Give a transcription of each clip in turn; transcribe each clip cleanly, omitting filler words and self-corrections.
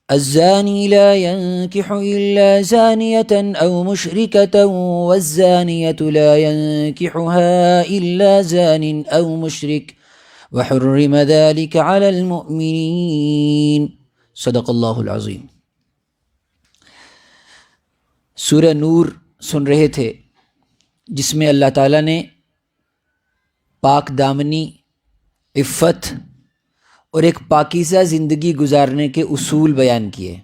الزاني لا ينكح إلا زانية أو مشركة والزانية لا ينكحها إلا زان أو مشرك وحرم ذلك على المؤمنين صدق اللہ العظیم۔ سورہ نور سن رہے تھے، جس میں اللہ تعالیٰ نے پاک دامنی، عفت اور ایک پاکیزہ زندگی گزارنے کے اصول بیان کیے۔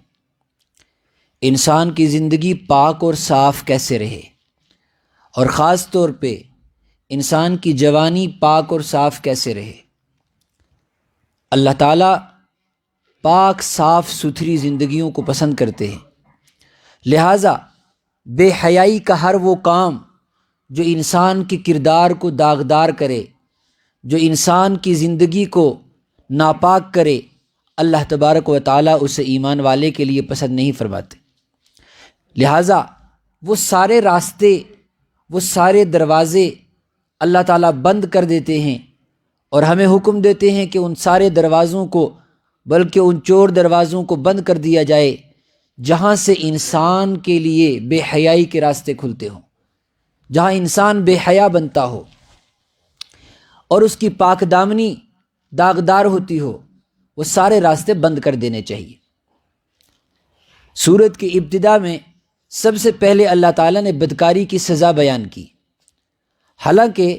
انسان کی زندگی پاک اور صاف کیسے رہے، اور خاص طور پہ انسان کی جوانی پاک اور صاف کیسے رہے۔ اللہ تعالیٰ پاک صاف ستھری زندگیوں کو پسند کرتے ہیں، لہٰذا بے حیائی کا ہر وہ کام جو انسان کے کردار کو داغدار کرے، جو انسان کی زندگی کو ناپاک کرے، اللہ تبارک و تعالیٰ اسے ایمان والے کے لیے پسند نہیں فرماتے۔ لہٰذا وہ سارے راستے، وہ سارے دروازے اللہ تعالیٰ بند کر دیتے ہیں، اور ہمیں حکم دیتے ہیں کہ ان سارے دروازوں کو، بلکہ ان چور دروازوں کو بند کر دیا جائے جہاں سے انسان کے لیے بے حیائی کے راستے کھلتے ہوں، جہاں انسان بے حیا بنتا ہو اور اس کی پاک دامنی داغدار ہوتی ہو، وہ سارے راستے بند کر دینے چاہیے۔ سورت کی ابتدا میں سب سے پہلے اللہ تعالیٰ نے بدکاری کی سزا بیان کی۔ حالانکہ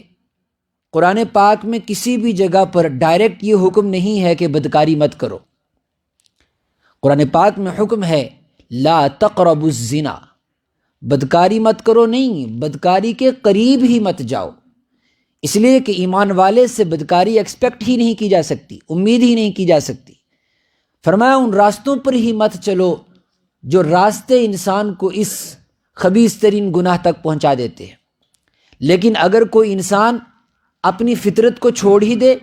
قرآن پاک میں کسی بھی جگہ پر ڈائریکٹ یہ حکم نہیں ہے کہ بدکاری مت کرو۔ قرآن پاک میں حکم ہے لا تقربوا الزنا، بدکاری مت کرو نہیں، بدکاری کے قریب ہی مت جاؤ، اس لیے کہ ایمان والے سے بدکاری ایکسپیکٹ ہی نہیں کی جا سکتی، امید ہی نہیں کی جا سکتی۔ فرمایا ان راستوں پر ہی مت چلو جو راستے انسان کو اس خبیث ترین گناہ تک پہنچا دیتے ہیں۔ لیکن اگر کوئی انسان اپنی فطرت کو چھوڑ ہی دے،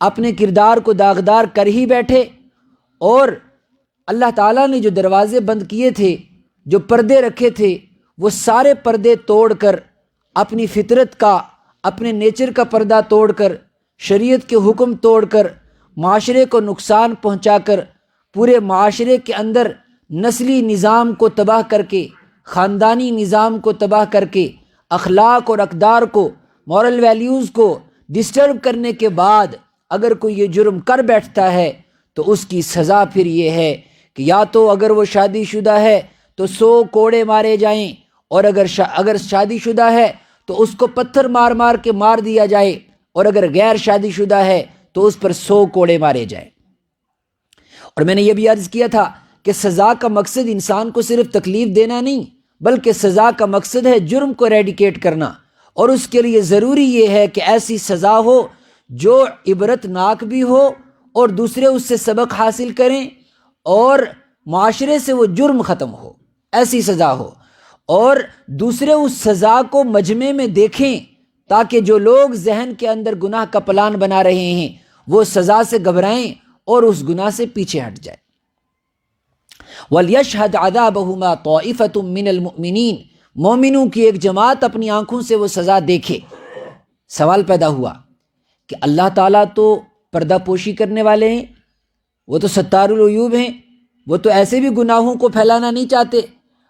اپنے کردار کو داغدار کر ہی بیٹھے، اور اللہ تعالیٰ نے جو دروازے بند کیے تھے، جو پردے رکھے تھے، وہ سارے پردے توڑ کر، اپنی فطرت کا، اپنے نیچر کا پردہ توڑ کر، شریعت کے حکم توڑ کر، معاشرے کو نقصان پہنچا کر، پورے معاشرے کے اندر نسلی نظام کو تباہ کر کے، خاندانی نظام کو تباہ کر کے، اخلاق اور اقدار کو، مورل ویلیوز کو ڈسٹرب کرنے کے بعد اگر کوئی یہ جرم کر بیٹھتا ہے تو اس کی سزا پھر یہ ہے کہ یا تو اگر وہ شادی شدہ ہے تو 100 کوڑے مارے جائیں، اور اگر شادی شدہ ہے تو اس کو پتھر مار مار کے مار دیا جائے، اور اگر غیر شادی شدہ ہے تو اس پر 100 کوڑے مارے جائیں۔ اور میں نے یہ بھی عرض کیا تھا کہ سزا کا مقصد انسان کو صرف تکلیف دینا نہیں، بلکہ سزا کا مقصد ہے جرم کو ریڈیکیٹ کرنا، اور اس کے لیے ضروری یہ ہے کہ ایسی سزا ہو جو عبرت ناک بھی ہو، اور دوسرے اس سے سبق حاصل کریں، اور معاشرے سے وہ جرم ختم ہو، ایسی سزا ہو، اور دوسرے اس سزا کو مجمع میں دیکھیں تاکہ جو لوگ ذہن کے اندر گناہ کا پلان بنا رہے ہیں وہ سزا سے گھبرائیں اور اس گناہ سے پیچھے ہٹ جائیں۔ وَلْيَشْهَدْ عَذَابَهُمَا طَائِفَةٌ مِّنَ الْمُؤْمِنِينَ، مومنوں کی ایک جماعت اپنی آنکھوں سے وہ سزا دیکھے۔ سوال پیدا ہوا کہ اللہ تعالیٰ تو پردہ پوشی کرنے والے ہیں، وہ تو ستار العیوب ہیں، وہ تو ایسے بھی گناہوں کو پھیلانا نہیں چاہتے،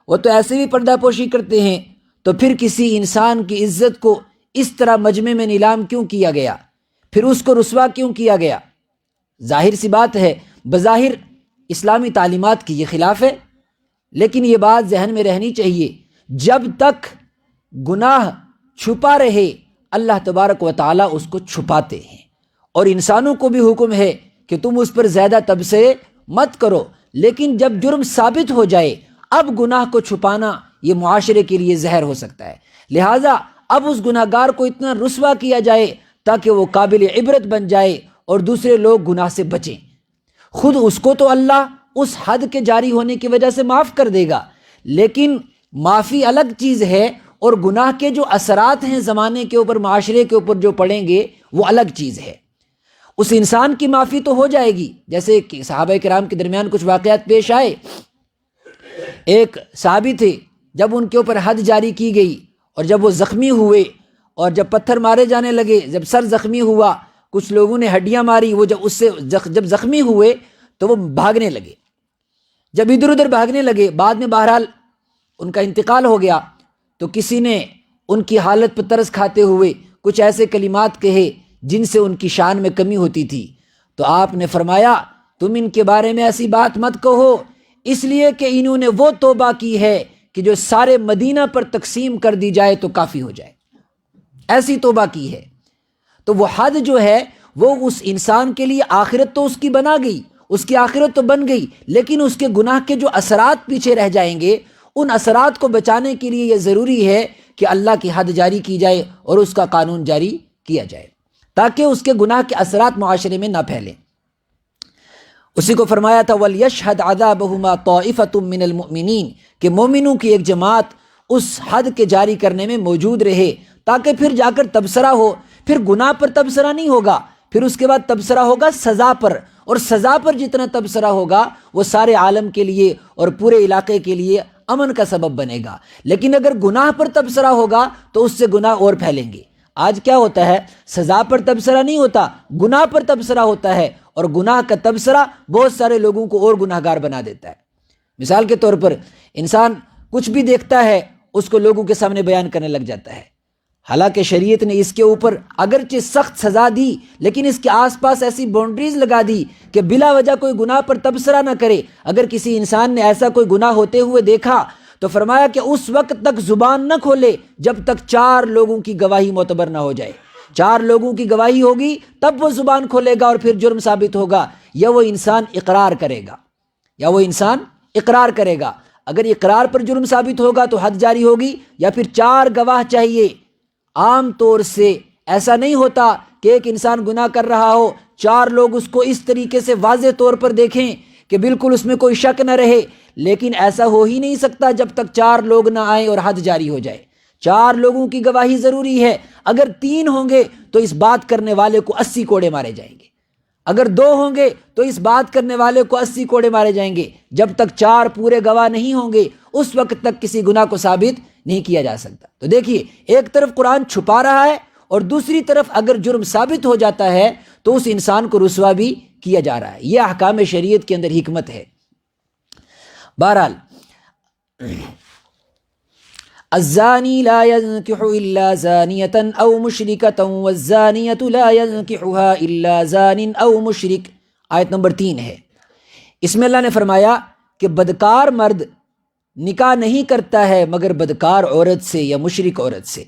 وہ تو ایسے بھی پردہ پوشی کرتے ہیں، تو پھر کسی انسان کی عزت کو اس طرح مجمع میں نیلام کیوں کیا گیا، پھر اس کو رسوا کیوں کیا گیا؟ ظاہر سی بات ہے، بظاہر اسلامی تعلیمات کی یہ خلاف ہے، لیکن یہ بات ذہن میں رہنی چاہیے، جب تک گناہ چھپا رہے اللہ تبارک و تعالیٰ اس کو چھپاتے ہیں، اور انسانوں کو بھی حکم ہے کہ تم اس پر زیادہ تبصرے مت کرو، لیکن جب جرم ثابت ہو جائے اب گناہ کو چھپانا یہ معاشرے کے لیے زہر ہو سکتا ہے، لہٰذا اب اس گناہ گار کو اتنا رسوا کیا جائے تاکہ وہ قابل عبرت بن جائے اور دوسرے لوگ گناہ سے بچیں۔ خود اس کو تو اللہ اس حد کے جاری ہونے کی وجہ سے معاف کر دے گا، لیکن معافی الگ چیز ہے، اور گناہ کے جو اثرات ہیں زمانے کے اوپر، معاشرے کے اوپر جو پڑیں گے وہ الگ چیز ہے۔ اس انسان کی معافی تو ہو جائے گی، جیسے کہ صحابہ کرام کے درمیان کچھ واقعات پیش آئے۔ ایک صحابی تھے، جب ان کے اوپر حد جاری کی گئی اور جب وہ زخمی ہوئے اور جب پتھر مارے جانے لگے، جب سر زخمی ہوا، کچھ لوگوں نے ہڈیاں ماری، وہ جب زخمی ہوئے تو وہ بھاگنے لگے. جب ادھر ادھر بھاگنے لگے، بعد میں بہرحال ان کا انتقال ہو گیا، تو کسی نے ان کی حالت پر ترس کھاتے ہوئے کچھ ایسے کلمات کہے جن سے ان کی شان میں کمی ہوتی تھی. تو آپ نے فرمایا تم ان کے بارے میں ایسی بات مت کہو، اس لیے کہ انہوں نے وہ توبہ کی ہے کہ جو سارے مدینہ پر تقسیم کر دی جائے تو کافی ہو جائے، ایسی توبہ کی ہے. تو وہ حد جو ہے وہ اس انسان کے لیے آخرت تو اس کی بنا گئی، اس کی آخرت تو بن گئی، لیکن اس کے گناہ کے جو اثرات پیچھے رہ جائیں گے، ان اثرات کو بچانے کے لیے یہ ضروری ہے کہ اللہ کی حد جاری کی جائے اور اس کا قانون جاری کیا جائے، تاکہ اس کے گناہ کے اثرات معاشرے میں نہ پھیلیں. اسی کو فرمایا تھا وَلْيَشْهَدْ عَذَابَهُمَا طَائِفَةٌ مِّنَ الْمُؤْمِنِينَ کہ مومنوں کی ایک جماعت اس حد کے جاری کرنے میں موجود رہے، تاکہ پھر جا کر تبصرہ ہو. پھر گناہ پر تبصرہ نہیں ہوگا، پھر اس کے بعد تبصرہ ہوگا سزا پر، اور سزا پر جتنا تبصرہ ہوگا وہ سارے عالم کے لیے اور پورے علاقے کے لیے امن کا سبب بنے گا. لیکن اگر گناہ پر تبصرہ ہوگا تو اس سے گناہ اور پھیلیں گے. آج کیا ہوتا ہے، سزا پر تبصرہ نہیں ہوتا، گناہ پر تبصرہ ہوتا ہے، اور گناہ کا تبصرہ بہت سارے لوگوں کو اور گناہ گار بنا دیتا ہے. مثال کے طور پر انسان کچھ بھی دیکھتا ہے اس کو لوگوں کے سامنے بیان کرنے لگ جاتا ہے، حالانکہ شریعت نے اس کے اوپر اگرچہ سخت سزا دی لیکن اس کے آس پاس ایسی باؤنڈریز لگا دی کہ بلا وجہ کوئی گناہ پر تبصرہ نہ کرے. اگر کسی انسان نے ایسا کوئی گناہ ہوتے ہوئے دیکھا تو فرمایا کہ اس وقت تک زبان نہ کھولے جب تک 4 لوگوں کی گواہی معتبر نہ ہو جائے. 4 لوگوں کی گواہی ہوگی تب وہ زبان کھولے گا اور پھر جرم ثابت ہوگا، یا وہ انسان اقرار کرے گا. اگر اقرار پر جرم ثابت ہوگا تو حد جاری ہوگی، یا پھر 4 گواہ چاہیے. عام طور سے ایسا نہیں ہوتا کہ ایک انسان گناہ کر رہا ہو، 4 لوگ اس کو اس طریقے سے واضح طور پر دیکھیں کہ بالکل اس میں کوئی شک نہ رہے. لیکن ایسا ہو ہی نہیں سکتا جب تک 4 لوگ نہ آئیں اور حد جاری ہو جائے. 4 لوگوں کی گواہی ضروری ہے. اگر 3 ہوں گے تو اس بات کرنے والے کو 80 کوڑے مارے جائیں گے، اگر 2 ہوں گے تو اس بات کرنے والے کو 80 کوڑے مارے جائیں گے. جب تک 4 پورے گواہ نہیں ہوں گے اس وقت تک کسی گناہ کو ثابت نہیں کیا جا سکتا. تو دیکھیے، ایک طرف قرآن چھپا رہا ہے اور دوسری طرف اگر جرم ثابت ہو جاتا ہے تو اس انسان کو رسوا بھی کیا جا رہا ہے. یہ احکام شریعت کے اندر حکمت ہے. بہرحال الزانی لا ينكح الا زانیة او مشرکة والزانیة لا ينكحها الا زان او مشرک. آیت نمبر 3 ہے. اس میں اللہ نے فرمایا کہ بدکار مرد نکاح نہیں کرتا ہے مگر بدکار عورت سے یا مشرک عورت سے،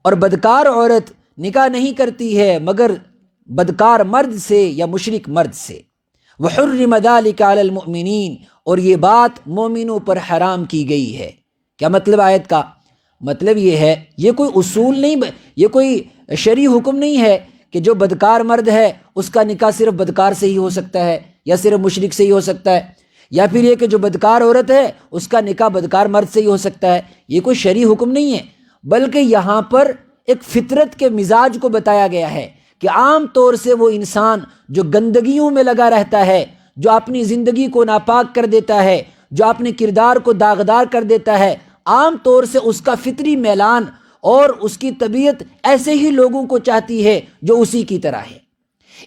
اور بدکار عورت نکاح نہیں کرتی ہے مگر بدکار مرد سے یا مشرک مرد سے. وحرم ذلك علی المؤمنین، اور یہ بات مومنوں پر حرام کی گئی ہے. کیا مطلب آیت کا؟ مطلب یہ ہے، یہ کوئی اصول نہیں، یہ کوئی شرعی حکم نہیں ہے کہ جو بدکار مرد ہے اس کا نکاح صرف بدکار سے ہی ہو سکتا ہے یا صرف مشرک سے ہی ہو سکتا ہے، یا پھر یہ کہ جو بدکار عورت ہے اس کا نکاح بدکار مرد سے ہی ہو سکتا ہے. یہ کوئی شرعی حکم نہیں ہے، بلکہ یہاں پر ایک فطرت کے مزاج کو بتایا گیا ہے کہ عام طور سے وہ انسان جو گندگیوں میں لگا رہتا ہے، جو اپنی زندگی کو ناپاک کر دیتا ہے، جو اپنے کردار کو داغدار کر دیتا ہے، عام طور سے اس کا فطری میلان اور اس کی طبیعت ایسے ہی لوگوں کو چاہتی ہے جو اسی کی طرح ہے.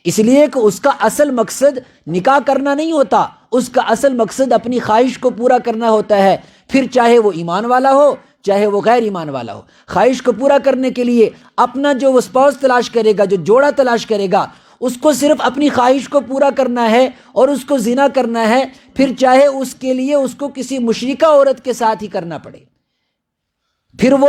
اس لیے کہ اس کا اصل مقصد نکاح کرنا نہیں ہوتا، اس کا اصل مقصد اپنی خواہش کو پورا کرنا ہوتا ہے، پھر چاہے وہ ایمان والا ہو چاہے وہ غیر ایمان والا ہو. خواہش کو پورا کرنے کے لیے اپنا جو وہ اسپاؤس تلاش کرے گا، جو جوڑا تلاش کرے گا، اس کو صرف اپنی خواہش کو پورا کرنا ہے اور اس کو زنا کرنا ہے، پھر چاہے اس کے لیے اس کو کسی مشرکہ عورت کے ساتھ ہی کرنا پڑے، پھر وہ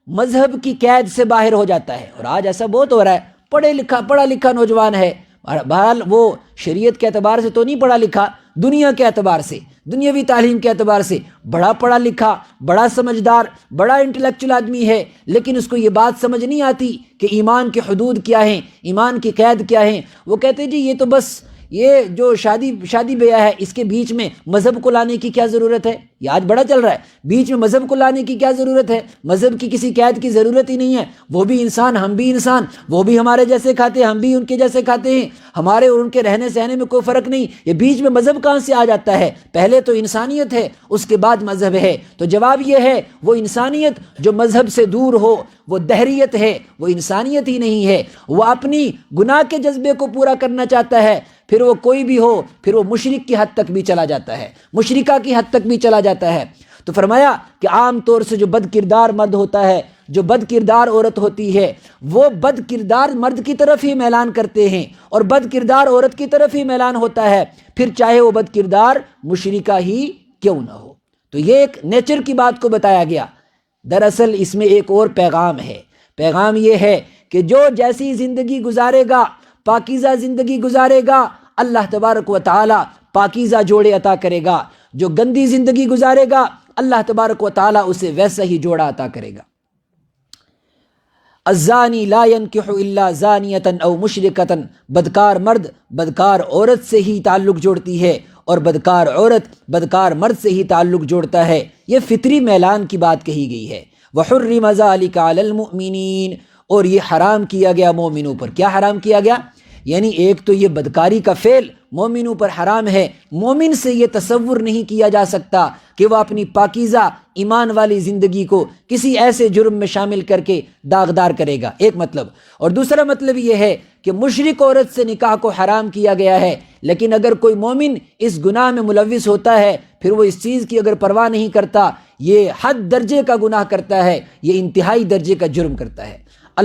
مذہب کی قید سے باہر ہو جاتا ہے. اور آج ایسا بہت ہو رہا ہے، پڑھا لکھا نوجوان ہے، بہرحال وہ شریعت کے اعتبار سے تو نہیں پڑھا لکھا، دنیا کے اعتبار سے، دنیاوی تعلیم کے اعتبار سے بڑا پڑھا لکھا، بڑا سمجھدار، بڑا انٹلیکچوئل آدمی ہے، لیکن اس کو یہ بات سمجھ نہیں آتی کہ ایمان کے حدود کیا ہیں، ایمان کی قید کیا ہیں. وہ کہتے ہیں جی یہ تو بس یہ جو شادی بیاہ ہے اس کے بیچ میں مذہب کو لانے کی کیا ضرورت ہے. یہ آج بڑا چل رہا ہے، بیچ میں مذہب کو لانے کی کیا ضرورت ہے، مذہب کی کسی قید کی ضرورت ہی نہیں ہے. وہ بھی انسان، ہم بھی انسان، وہ بھی ہمارے جیسے کھاتے ہیں، ہم بھی ان کے جیسے کھاتے ہیں، ہمارے اور ان کے رہنے سہنے میں کوئی فرق نہیں. یہ بیچ میں مذہب کہاں سے آ جاتا ہے؟ پہلے تو انسانیت ہے، اس کے بعد مذہب ہے. تو جواب یہ ہے، وہ انسانیت جو مذہب سے دور ہو وہ دہریت ہے، وہ انسانیت ہی نہیں ہے. وہ اپنی گناہ کے جذبے کو پورا کرنا چاہتا ہے، پھر وہ کوئی بھی ہو، پھر وہ مشرک کی حد تک بھی چلا جاتا ہے، مشرکہ کی حد تک بھی چلا جاتا ہے۔ تو فرمایا کہ عام طور سے جو بد کردار مرد ہوتا ہے، جو بد کردار عورت ہوتی ہے، وہ بد کردار مرد کی طرف ہی میلان کرتے ہیں اور بد کردار عورت کی طرف ہی میلان ہوتا ہے، پھر چاہے وہ بد کردار مشرکہ ہی کیوں نہ ہو۔ تو یہ ایک نیچر کی بات کو بتایا گیا۔ دراصل اس میں ایک اور پیغام ہے، پیغام یہ ہے کہ جو جیسی زندگی گزارے گا، پاکیزہ زندگی گزارے گا، اللہ تبارک و تعالی پاکیزہ جوڑے عطا کرے گا۔ جو گندی زندگی گزارے گا، اللہ تبارک و تعالی اسے ویسا ہی جوڑا عطا کرے گا۔ الزانی لا ينکح الا زانیۃ او مشرکۃ، بدکار مرد بدکار عورت سے ہی تعلق جوڑتی ہے اور بدکار عورت بدکار مرد سے ہی تعلق جوڑتا ہے، یہ فطری میلان کی بات کہی گئی ہے۔ وحرم ذلک علی المؤمنین، اور یہ حرام کیا گیا مومنوں پر۔ کیا حرام کیا گیا؟ یعنی ایک تو یہ بدکاری کا فعل مومنوں پر حرام ہے، مومن سے یہ تصور نہیں کیا جا سکتا کہ وہ اپنی پاکیزہ ایمان والی زندگی کو کسی ایسے جرم میں شامل کر کے داغدار کرے گا، ایک مطلب۔ اور دوسرا مطلب یہ ہے کہ مشرک عورت سے نکاح کو حرام کیا گیا ہے، لیکن اگر کوئی مومن اس گناہ میں ملوث ہوتا ہے، پھر وہ اس چیز کی اگر پرواہ نہیں کرتا، یہ حد درجے کا گناہ کرتا ہے، یہ انتہائی درجے کا جرم کرتا ہے۔